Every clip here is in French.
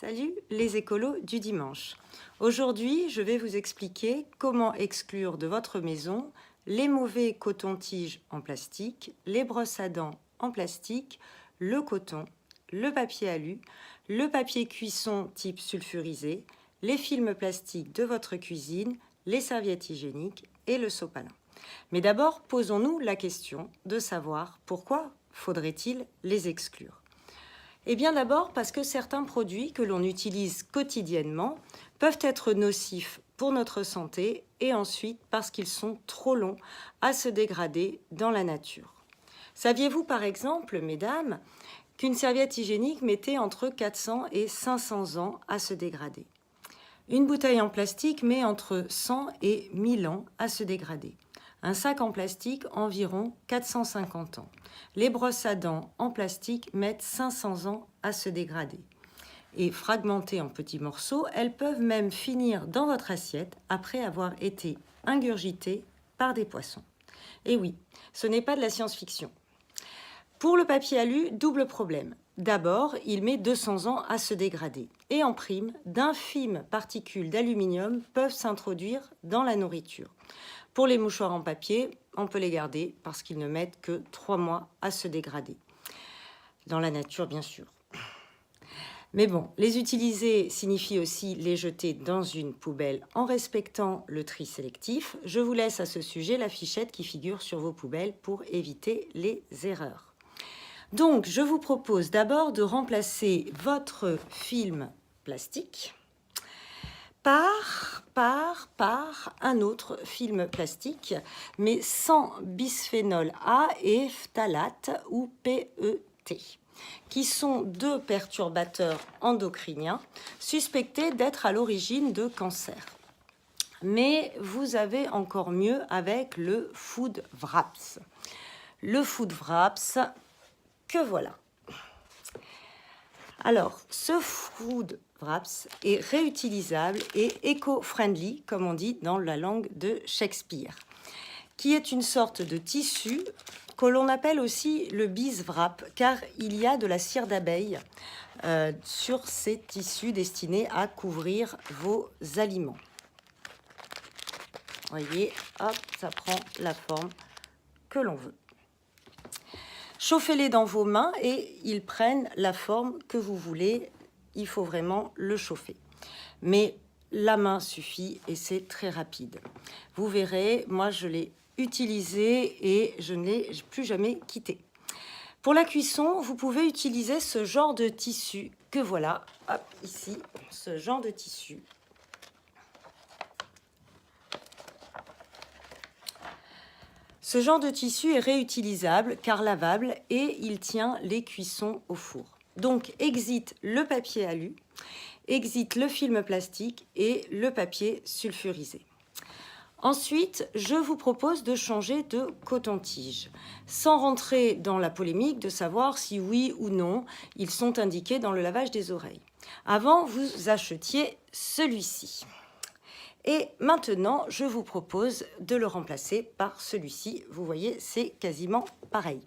Salut les écolos du dimanche. Aujourd'hui, je vais vous expliquer comment exclure de votre maison les mauvais cotons-tiges en plastique, les brosses à dents en plastique, le coton, le papier alu, le papier cuisson type sulfurisé, les films plastiques de votre cuisine, les serviettes hygiéniques et le sopalin. Mais d'abord, posons-nous la question de savoir pourquoi faudrait-il les exclure. Eh bien d'abord parce que certains produits que l'on utilise quotidiennement peuvent être nocifs pour notre santé et ensuite parce qu'ils sont trop longs à se dégrader dans la nature. Saviez-vous par exemple, mesdames, qu'une serviette hygiénique mettait entre 400 et 500 ans à se dégrader? Une bouteille en plastique met entre 100 et 1000 ans à se dégrader. Un sac en plastique, environ 450 ans. Les brosses à dents en plastique mettent 500 ans à se dégrader. Et fragmentées en petits morceaux, elles peuvent même finir dans votre assiette après avoir été ingurgitées par des poissons. Et oui, ce n'est pas de la science-fiction. Pour le papier alu, double problème. D'abord, il met 200 ans à se dégrader. Et en prime, d'infimes particules d'aluminium peuvent s'introduire dans la nourriture. Pour les mouchoirs en papier, on peut les garder parce qu'ils ne mettent que 3 mois à se dégrader. Dans la nature, bien sûr. Mais bon, les utiliser signifie aussi les jeter dans une poubelle en respectant le tri sélectif. Je vous laisse à ce sujet la fichette qui figure sur vos poubelles pour éviter les erreurs. Donc, je vous propose d'abord de remplacer votre film plastique par un autre film plastique, mais sans bisphénol A et phtalate ou PET, qui sont deux perturbateurs endocriniens suspectés d'être à l'origine de cancer. Mais vous avez encore mieux avec le Food Wraps. Le Food Wraps, que voilà. Alors, ce Food Wraps est réutilisable et éco-friendly, comme on dit dans la langue de Shakespeare, qui est une sorte de tissu que l'on appelle aussi le beeswrap, car il y a de la cire d'abeille sur ces tissus destinés à couvrir vos aliments. Voyez, hop, ça prend la forme que l'on veut. Chauffez-les dans vos mains et ils prennent la forme que vous voulez. Il faut vraiment le chauffer. Mais la main suffit et c'est très rapide. Vous verrez, moi je l'ai utilisé et je ne l'ai plus jamais quitté. Pour la cuisson, vous pouvez utiliser ce genre de tissu que voilà, hop, ici, ce genre de tissu. Ce genre de tissu est réutilisable car lavable et il tient les cuissons au four. Donc, exit le papier alu, exit le film plastique et le papier sulfurisé. Ensuite, je vous propose de changer de coton-tige, sans rentrer dans la polémique de savoir si oui ou non ils sont indiqués dans le lavage des oreilles. Avant, vous achetiez celui-ci. Et maintenant, je vous propose de le remplacer par celui-ci. Vous voyez, c'est quasiment pareil.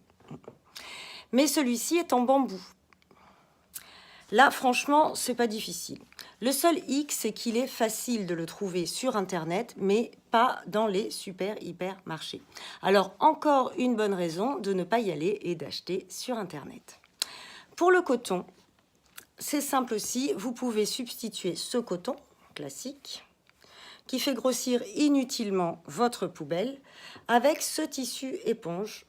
Mais celui-ci est en bambou. Là, franchement, c'est pas difficile. Le seul hic, c'est qu'il est facile de le trouver sur Internet, mais pas dans les supermarchés. Alors, encore une bonne raison de ne pas y aller et d'acheter sur Internet. Pour le coton, c'est simple aussi. Vous pouvez substituer ce coton classique qui fait grossir inutilement votre poubelle avec ce tissu éponge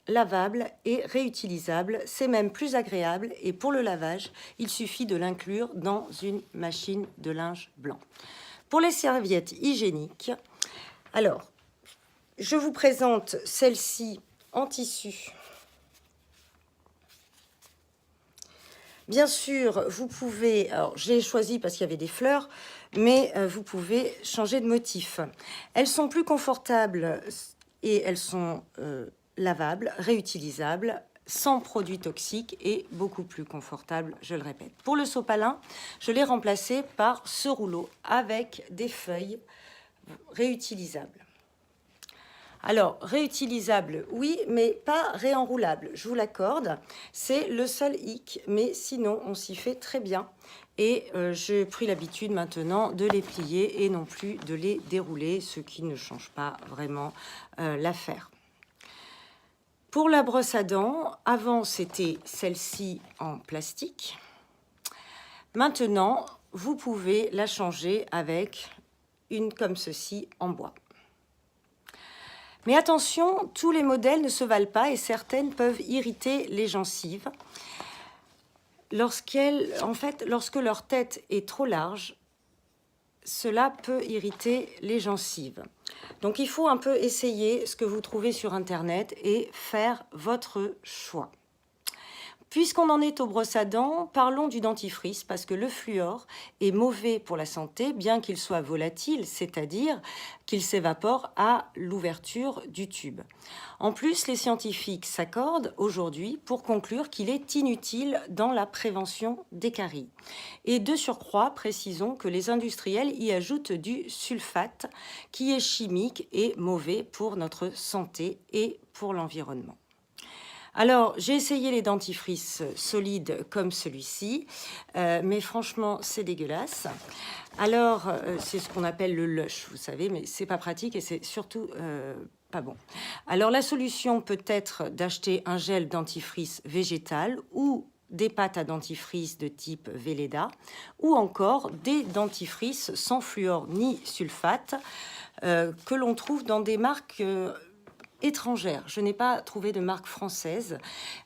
lavable et réutilisable. C'est même plus agréable et pour le lavage, il suffit de l'inclure dans une machine de linge blanc. Pour les serviettes hygiéniques, alors, je vous présente celle-ci en tissu. Bien sûr, vous pouvez, alors j'ai choisi parce qu'il y avait des fleurs, mais vous pouvez changer de motif. Elles sont plus confortables et elles sont lavables, réutilisables, sans produits toxiques et beaucoup plus confortables, je le répète. Pour le sopalin, je l'ai remplacé par ce rouleau avec des feuilles réutilisables. Alors, réutilisable, oui, mais pas réenroulable, je vous l'accorde. C'est le seul hic, mais sinon, on s'y fait très bien. Et j'ai pris l'habitude maintenant de les plier et non plus de les dérouler, ce qui ne change pas vraiment l'affaire. Pour la brosse à dents, avant, c'était celle-ci en plastique. Maintenant, vous pouvez la changer avec une comme ceci en bois. Mais attention, tous les modèles ne se valent pas et certaines peuvent irriter les gencives. Lorsque leur tête est trop large, cela peut irriter les gencives. Donc il faut un peu essayer ce que vous trouvez sur Internet et faire votre choix. Puisqu'on en est aux brosses à dents, parlons du dentifrice parce que le fluor est mauvais pour la santé, bien qu'il soit volatile, c'est-à-dire qu'il s'évapore à l'ouverture du tube. En plus, les scientifiques s'accordent aujourd'hui pour conclure qu'il est inutile dans la prévention des caries. Et de surcroît, précisons que les industriels y ajoutent du sulfate qui est chimique et mauvais pour notre santé et pour l'environnement. Alors, j'ai essayé les dentifrices solides comme celui-ci, mais franchement, c'est dégueulasse. Alors, c'est ce qu'on appelle le lush, vous savez, mais c'est pas pratique et c'est surtout pas bon. Alors, la solution peut être d'acheter un gel dentifrice végétal ou des pâtes à dentifrice de type Velleda ou encore des dentifrices sans fluor ni sulfate que l'on trouve dans des marques étrangères. Je n'ai pas trouvé de marque française,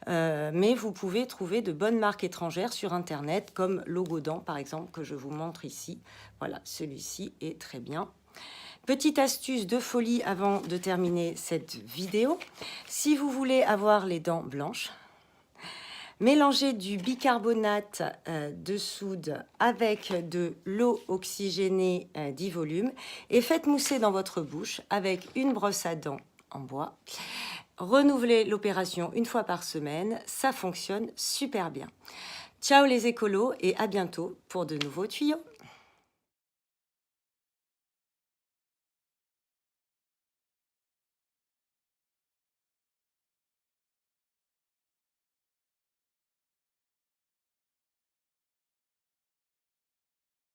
mais vous pouvez trouver de bonnes marques étrangères sur Internet, comme Logodan, par exemple, que je vous montre ici. Voilà, celui-ci est très bien. Petite astuce de folie avant de terminer cette vidéo. Si vous voulez avoir les dents blanches, mélangez du bicarbonate de soude avec de l'eau oxygénée 10 volumes et faites mousser dans votre bouche avec une brosse à dents en bois. Renouvelez l'opération une fois par semaine, ça fonctionne super bien. Ciao les écolos et à bientôt pour de nouveaux tuyaux.